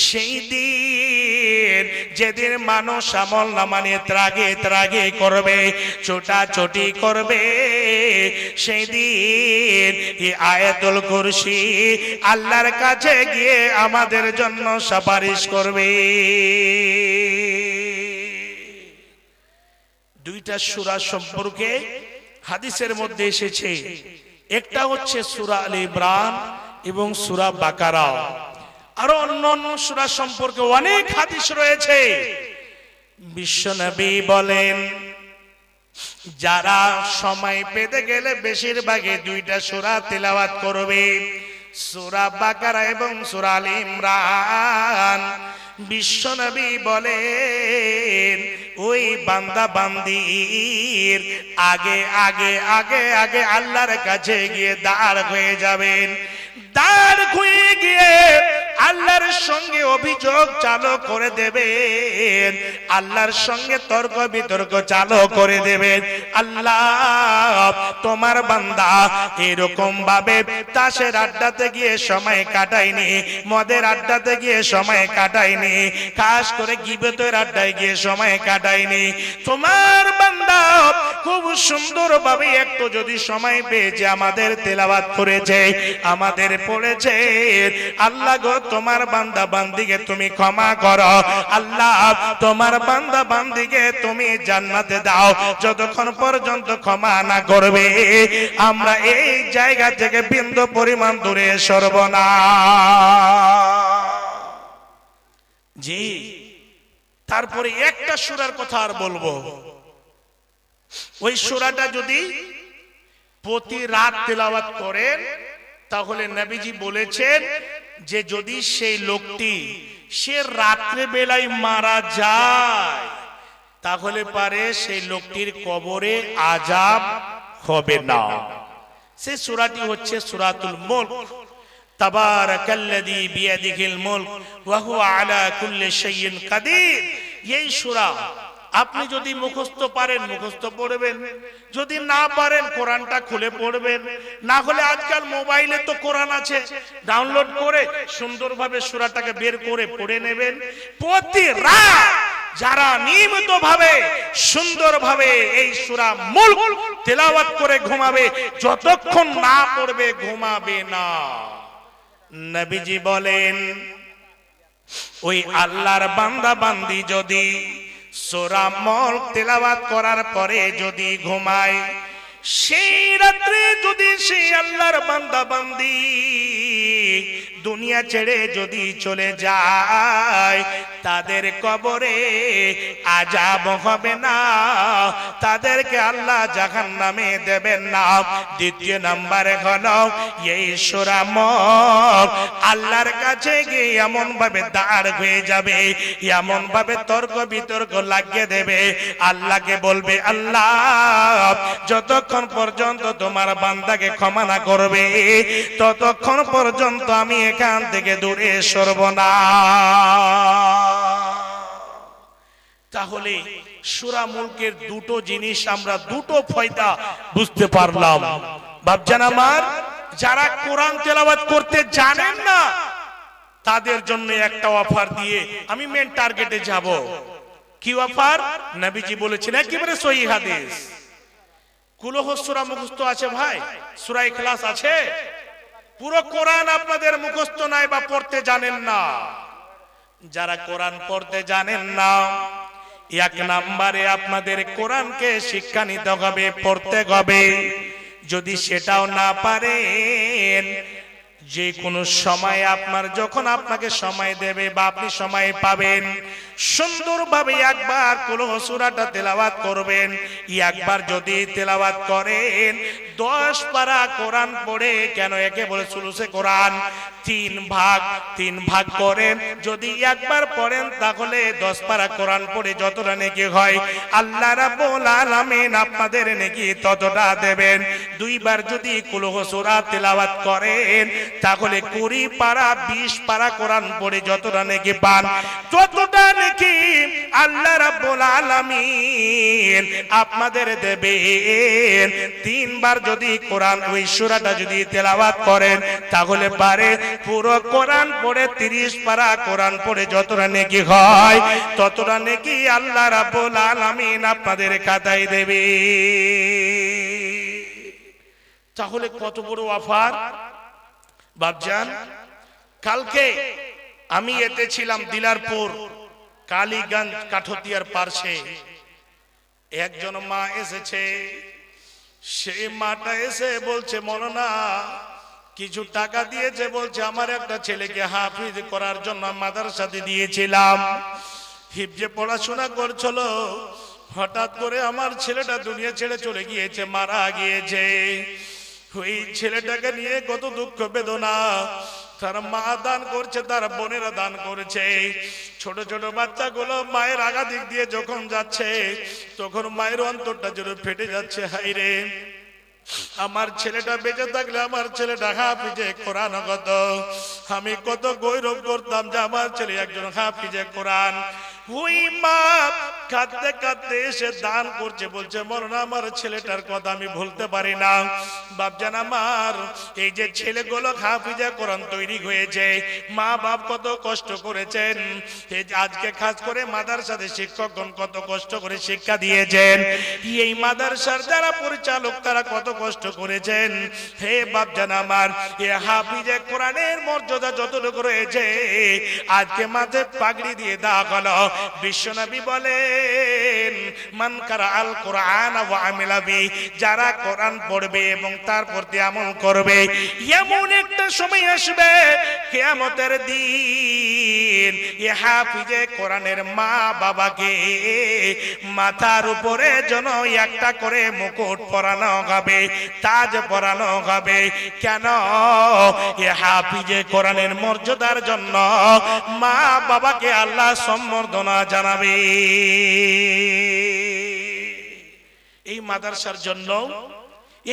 সেই দিন যেদিন মানুষ আমল নামা নিয়ে ত্রাগে ত্রাগে করবে, ছোটাছুটি করবে, সেই দিন এই আয়াতুল কুরসি আল্লাহর কাছে গিয়ে আমাদের জন্য সুপারিশ করবে। দুইটা সূরা সম্পর্কে হাদিসের মধ্যে এসেছে, একটা হচ্ছে সূরা আলে ইমরান এবং সূরা বাকারা। আরো অন্যান্য সূরা সম্পর্কে অনেক হাদিস রয়েছে। বিশ্বনবী বলেন, যারা সময় পেতে গেলে বেশিরভাগই দুইটা সূরা তেলাওয়াত করবে, সূরা বাকারা এবং সূরা আলে ইমরান। বিশ্বনবী বলেন, ওই বান্দা বান্দির আগে আগে আগে আগে আল্লাহর কাছে গিয়ে দাঁড় হয়ে যাবেন। দাঁড় হয়ে গিয়ে আল্লাহর সঙ্গে অভিযোগ চালু করে দেবেন, আল্লাহর সঙ্গে তর্ক বিতর্ক চালু করে দেবেন। আল্লাহ, তোমার বান্দা এরকম ভাবে তাসের আড্ডাতে গিয়ে সময় কাটায়নি, মদের আড্ডাতে গিয়ে সময় কাটায়নি, খাস করে গীবতের আড্ডায় গিয়ে সময় কাটায়নি। তোমার বান্দা খুব সুন্দর ভাবে একটু যদি সময় পেয়েছে আমাদের তেলাওয়াত করেছে, আমাদের পড়েছে। আল্লাহ গো, তোমার বান্দা বান্দিকে তুমি ক্ষমা করো। আল্লাহ, তোমার বান্দা বান্দিকে তুমি জান্নাতে দাও। যতক্ষণ পর্যন্ত ক্ষমা না করবে আমরা এই জায়গা থেকে বিন্দু পরিমাণ দূরে সরব না। জি, তারপরে একটা সূরার কথা আর বলবো। ওই সূরাটা যদি প্রতি রাত তেলাওয়াত করেন, তাহলে নবীজি বলেছেন যে যদি সেই লোকটি সে রাত্রে বেলায় মারা যায়, তাহলে পারে সেই লোকটির কবরে আযাব হবে না। সেই সূরাটি হচ্ছে সূরাতুল মুলক। তাবারাকাল্লাযী বিয়াদিহিল মুলক ওয়া হুয়া আলা কুল্লি শাইইন কাদির। এই সূরা আপনি যদি মুখস্থ পারেন মুখস্থ পড়বেন, যদি না পারেন কোরআনটা খুলে পড়বেন। না হলে আজকাল মোবাইলে তো কোরআন আছে, ডাউনলোড করে সুন্দরভাবে সূরাটাকে বের করে পড়ে নেবেন। প্রতি রাত যারা নিয়মিত ভাবে সুন্দরভাবে এই সূরা মুলক তেলাওয়াত করে ঘুমাবে, যতক্ষণ না পড়বে ঘুমাবে না। নবীজি বলেন, ওই আল্লাহর বান্দা বান্দি যদি সূরা মুলক তেলাওয়াত করার পরে যদি ঘুমায়, সেই রাত্রে যদি সেই আল্লাহর বান্দা বান্দি দুনিয়া ছেড়ে যদি চলে যায়, তাদের কবরে আযাব হবে না, তাদেরকে আল্লাহ জাহান্নামে দেবেন না। দ্বিতীয় নম্বরে হলো এই সূরা মুলক আল্লাহর কাছে গিয়ে এমন ভাবে দাঁড় হয়ে যাবে, এমন ভাবে তর্ক বিতর্ক লাগিয়ে দেবে, আল্লাহকে বলবে আল্লাহ যতক্ষণ পর্যন্ত তোমার বান্দাকে ক্ষমা না করবে ততক্ষণ পর্যন্ত আমি এখান থেকে দূরে সরব না। তাহলে সূরা মুলকের দুটো জিনিস আমরা দুটো ফায়দা বুঝতে পারলাম। বাপজান আমার, যারা কোরআন তেলাওয়াত করতে জানেন না তাদের জন্য একটা অফার দিয়ে আমি মেন টার্গেটে যাব। কি অফার? নবীজি বলেছেন একেবারে সহিহ হাদিস, কুল হু সূরা মুখস্থ আছে ভাই, সূরা ইখলাস আছে, পুরো কোরআন আপনাদের মুখস্থ নাই বা পড়তে জানেন না। যারা কোরআন পড়তে জানেন না, এক নম্বরে আপনাদের কোরআনকে শিক্ষা নিতে হবে, পড়তে হবে। যদি সেটাও না পারেন, যে কোনো সময় আপনার যখন আপনাকে সময় দেবে বা আপনি সময় পাবেন, সুন্দরভাবে একবার কুল হু সূরাটা তেলাওয়াত করবেন। একবার যদি তেলাওয়াত করেন 10 পারা কোরআন পড়ে, কেন একে বলে সুলুসে কোরআন, 3 ভাগ করেন। যদি একবার পড়েন তাহলে 10 পারা কোরআন পড়ে যতটা নেকি হয় আল্লাহ রাব্বুল আলামিন আপনাদের নেকি ততটা দেবেন। 2 বার যদি কুল হু সূরা তেলাওয়াত করেন তাহলে 20 পারা 20 পারা কোরআন পড়ে যতটা নেকি পান, ততটা নেকি আল্লাহ রাব্বুল আলামিন আপনাদের দেবেন। 3 বার যদি কোরআন ওই সূরাটা যদি তেলাওয়াত করেন তাহলে পারে পুরো কোরআন পড়ে 30 পারা কোরআন পড়ে যতটা নেকি হয় ততটা নেকি আল্লাহ রাব্বুল আলামিন আপনাদের খাতায় দেবে। তাহলে কত বড় অফার বাপজান। কালকে আমি এতে ছিলাম দিলারপুর কালীগঞ্জ কাঠতিয়ার পার্শ্বে, একজন মা এসেছে। সেই মাটা এসে বলছে মননা কিছু টাকা দিয়েছে, বলছে আমার একটা ছেলেকে হাফিজ করার জন্য মাদ্রাসাতে দিয়েছিলাম, হিফজে পড়াশোনা করছিল, হঠাৎ করে আমার ছেলেটা দুনিয়া ছেড়ে চলে গিয়েছে, মারা গিয়েছে। ওই ছেলেটাকে নিয়ে কত দুঃখ বেদনা, তার মা দান করছে, তার বোনেরা দান করেছে। ছোট ছোট বাচ্চাগুলো মায়ের আগা দিক দিয়ে যখন যাচ্ছে তখন মায়ের অন্তরটা যেন ফেটে যাচ্ছে। হায় রে, আমার ছেলেটা বেঁচে থাকলে আমার ছেলেটা হাফিজে কোরআন হতো। আমি কত গৌরব করতাম যে আমার ছেলে একজন হাফিজে কোরআন। ওই মা কাঁদতে কাঁদতে এসে দান করছে, বলছে মরনা আমার ছেলেটার কথা আমি ভুলতে পারি না। বাপজান আমার, এই যে ছেলেগুলো হাফিজে কোরআন তৈরি হয়েছে, মা বাপ কত কষ্ট করেছেন। এই যে আজকে খাস করে মাদ্রাসাতে শিক্ষকগণ কত কষ্ট করে শিক্ষা দিয়েছেন, এই মাদ্রাসার যারা পরিচালক তারা কত কষ্ট করেছেন। হে বাপজান আমার, এ হাফিজে কোরআনের মর্যাদা যতটুকু রয়েছে আজকে মাঝে পাগড়ি দিয়ে দেওয়া হলো। বিশ্বনবী বলেন মান কারা আল কোরআন ওয়া আমিলা বি, যারা কোরআন পড়বে এবং তার প্রতি আমল করবে, এমন একটা সময় আসবে কিয়ামতের দিন এই হাফিজে কোরআনের মা বাবাকে মাথার উপরে যেন একটা করে মুকুট পরানো হবে, তাজ পরানো হবে। কেন? এই হাফিজে কোরআনের মর্যাদার জন্য মা বাবাকে আল্লাহ সম্বর্ধনা জানাবে। এই মাদ্রাসার জন্য,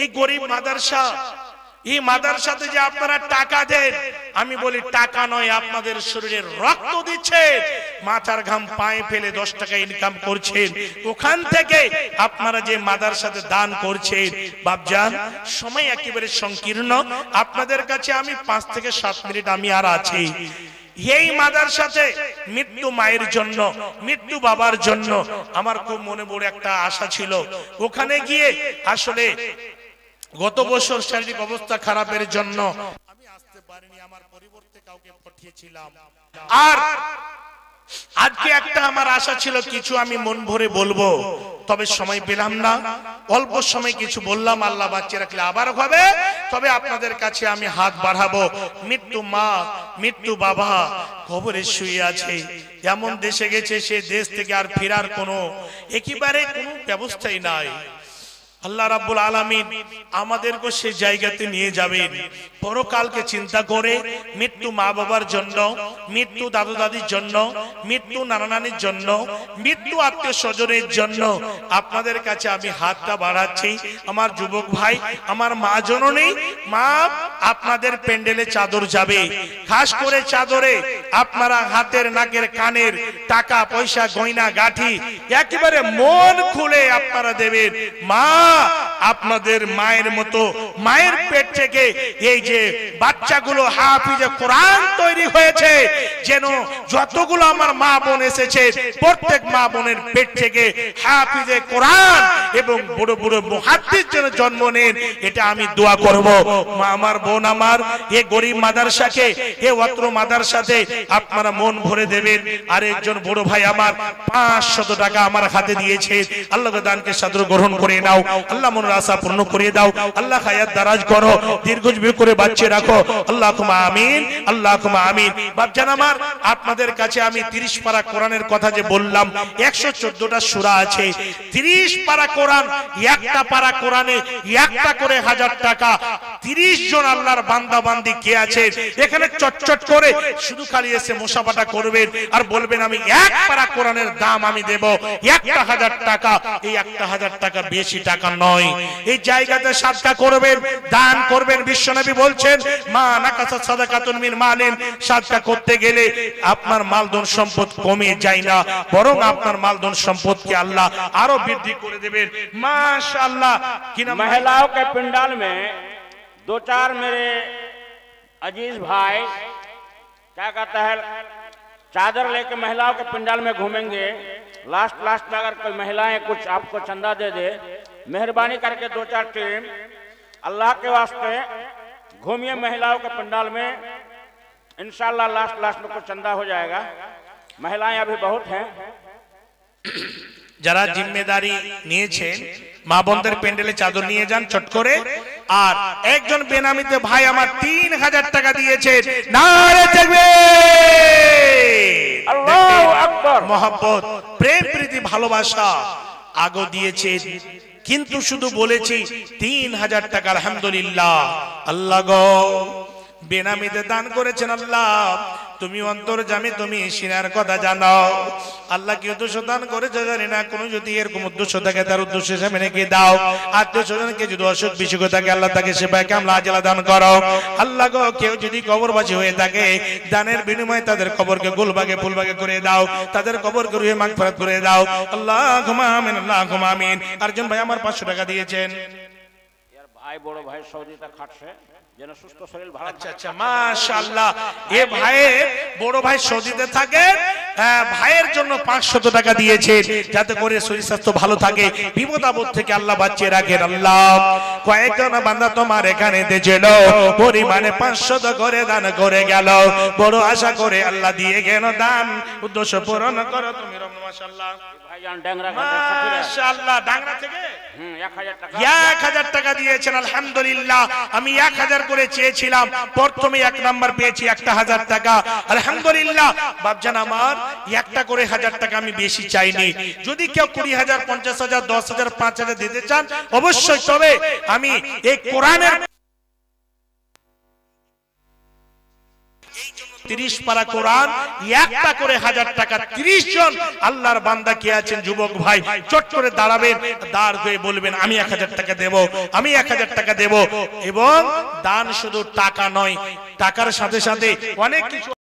এই গরিব মাদ্রাসা, এই মাদ্রাসাতে যে আপনারা টাকা দেন, আমি বলি টাকা নয়, আপনাদের শরীরে রক্ত দিচ্ছে, মাথার ঘাম পায়ে ফেলে 10 টাকা ইনকাম করছেন, ওখান থেকে আপনারা যে মাদ্রাসাতে দান করছেন। বাপজান, সময় একেবারে সংকীর্ণ, আপনাদের কাছে আমি 5 থেকে 7 মিনিট আমি আর আছি। এই মাদ্রাসাতে মৃত্যু মায়ের জন্য, মৃত্যু বাবার জন্য আমার খুব মনে বড় একটা আশা ছিল। ওখানে গিয়ে আসলে গত বছর শারীরিক অবস্থা খারাপের জন্য আমি আসতে পারিনি, আমার পরিবর্তে কাউকে পাঠিয়েছিলাম। আর আজকে একটা আমার আশা ছিল কিছু আমি মন ভরে বলবো, তবে সময় পেলাম না। অল্প সময় কিছু বললাম, আল্লাহ বাঁচিয়ে রাখলে আবার হবে। তবে আপনাদের কাছে আমি হাত বাড়াবো। মৃত্যু মা, মৃত্যু বাবা কবরে শুয়ে আছে, এমন দেশে গেছে সে দেশ থেকে আর ফেরার কোনো একেবারে কোনো ব্যবস্থাই নাই। আল্লাহ রাব্বুল আলামিন আমাদেরকে সেই জায়গাতে নিয়ে যাবেন। পরকালকে চিন্তা করে মৃত্যু মা বাবার জন্য, মৃত্যু দাদু দাদির জন্য, মৃত্যু নানা নানির জন্য, মৃত্যু আত্মীয় স্বজনের জন্য আপনাদের কাছে আমি হাতটা বাড়াচ্ছি। আমার যুবক ভাই, আমার মা জননী, মা আপনাদের প্যান্ডেলে চাদর যাবে, খাস করে চাদরে আপনারা হাতের নাকের কানের টাকা পয়সা গয়না গাঠি একেবারে মন খুলে আপনারা দেবেন। মা আপনাদের মায়ের মতো মায়ের পেট থেকে এই যে বাচ্চাগুলো হাফিজে কোরআন তৈরি হয়েছে, যেন যতগুলো আমার মা বোন এসেছে প্রত্যেক মা বোনের পেট থেকে হাফিজে কোরআন এবং বড় বড় মুহাদ্দিস যেন জন্ম নেন, এটা আমি দোয়া করব। মা আমার, বোন আমার, এই গরিব মাদ্রাসাকে, এই অত্র মাদ্রাসাতে আপনারা মন ভরে দেবেন। আর একজন বড় ভাই আমার 500 টাকা আমার হাতে দিয়েছে, আল্লাহর দানকে সাদর গ্রহণ করে নাও। আল্লাহ মনের আশা পূর্ণ করে দাও। আল্লাহ হায়াত দারাজ করো, দীর্ঘজীবী করে বাঁচিয়ে রাখো। আল্লাহুম্মা আমিন, আল্লাহুম্মা আমিন। বাপজান আমার, আপনাদের কাছে আমি 30 পারা কোরআনের কথা যে বললাম, 114টা সূরা আছে, 30 পারা কোরআন, একটা পারা কোরআনে একটা করে 1000 টাকা। 30 জন আল্লাহর বান্দা বান্দি কে আছেন এখানে চটচট করে শুধু খালি এসে মুসাফাটা করবেন আর বলবেন আমি এক পারা কোরআনের দাম আমি দেব 1000 টাকা। এই 1000 টাকা বেশি টাকা নয়। এই জায়গাতে সাদকা করবেন, দান করবেন। বিশ্বনবী বলছেন, মা নাকাসাত সাদাকাতুন মিন মালিন, সাদকা করতে গেলে আপনার মালধন সম্পদ কমে যায় না, বরং আপনার মালধন সম্পদকে আল্লাহ আরো বৃদ্ধি করে দেবেন। माशाअल्लाह। महिलाओं के पंडाल में 2-4 मेरे अजीज भाई क्या कहता है, चादर लेके महिलाओं के पंडाल में घूमेंगे। लास्ट में अगर कोई महिलाएं कुछ आपको चंदा दे दे, मेहरबानी करके 2-4 टीम अल्लाह के वास्ते घूमिए महिलाओं के पंडाल में। इंशाल्लाह लास्ट में कुछ चंदा हो जाएगा। महिलाएं अभी बहुत हैं। যারা জিম্মেদারি নিয়েছেন মা বোনদের প্যান্ডেলে চাদর নিয়ে যান চট করে। আর একজন বেনামিতে ভাই আমার 3000 টাকা দিয়েছেন, নারে তাকবীর, আল্লাহু আকবার। মহব্বত, প্রেম, প্রীতি, ভালোবাসা আগো দিয়েছেন, কিন্তু শুধু বলেছি 3000 টাকা। আলহামদুলিল্লাহ। আল্লাহ গো, বেনামিতে দান করেছেন, আল্লাহ তুমি অন্তর্যামী, তুমি সিনার কথা জানো। আল্লাহ কি উদ্দেশ্য দান করেছে জানি না, কোন যদি এরকম উদ্দেশ্য থাকে তার উদ্দেশ্য সামনে রেখে দাও। আত্মীয় স্বজনকে যদি অসুখ বিসুখ থাকে আল্লাহ তাকে সেবায় কামলা আজলা দান করো। আল্লাহ গো, কেউ যদি কবরবাসী হয়ে থাকে দানের বিনিময়ে তাদের কবরকে গোলবাগে ফুলবাগে করে দাও, তাদের কবরকে রুহে মাগফিরাত করে দাও। আল্লাহুম্মা আমিন, আল্লাহুম্মা আমিন। আরেকজন ভাই আমার 500 টাকা দিয়েছেন। यार भाई बड़ो भाई सऊदीতে খাটছে যেন সুস্থ শরীর ভালো। আচ্ছা, মাশাআল্লাহ। এ ভাই বড় ভাই সৌদিতে থাকে, ভাইয়ের জন্য 500 টাকা দিয়েছেন যাতে করে শরীর স্বাস্থ্য ভালো থাকে, বিপদ আপদ থেকে আল্লাহ বাঁচিয়ে রাখেন। আল্লাহ কয়েকজন বান্দা তোমার এখানে দিয়েছিল, পরিমাণে 500 করে দান করে গেল। বড় আশা করে আল্লাহ দিয়ে গেল, দান উদ্দেশ্য পূরণ করো তুমি। মাশাআল্লাহ ভাইজান ডাংরা মাশাআল্লাহ, ডাংরা থেকে 1000 টাকা 1000 টাকা দিয়েছেন। আলহামদুলিল্লাহ। আমি 1000 করে চেয়েছিলাম, প্রথমে 1 নাম্বার পেয়েছি 1000 টাকা। আলহামদুলিল্লাহ। বাপজান আমার, একটা করে 1000 টাকা আমি বেশি চাইনি। যদি কেউ 20000, 50000, 10000, 5000 দিতে চান অবশ্যই, তবে আমি এই কোরআনের 30 পারা কোরআন একটা করে 1000 টাকা। 30 জন আল্লাহর বান্দা কে আছেন যুবক ভাই, চট করে দাঁড়াবেন, দাঁড় হয়ে বলবেন আমি 1000 টাকা দেব, আমি 1000 টাকা দেব। এবং দান শুধু টাকা নয়, টাকার সাথে সাথে অনেক কিছু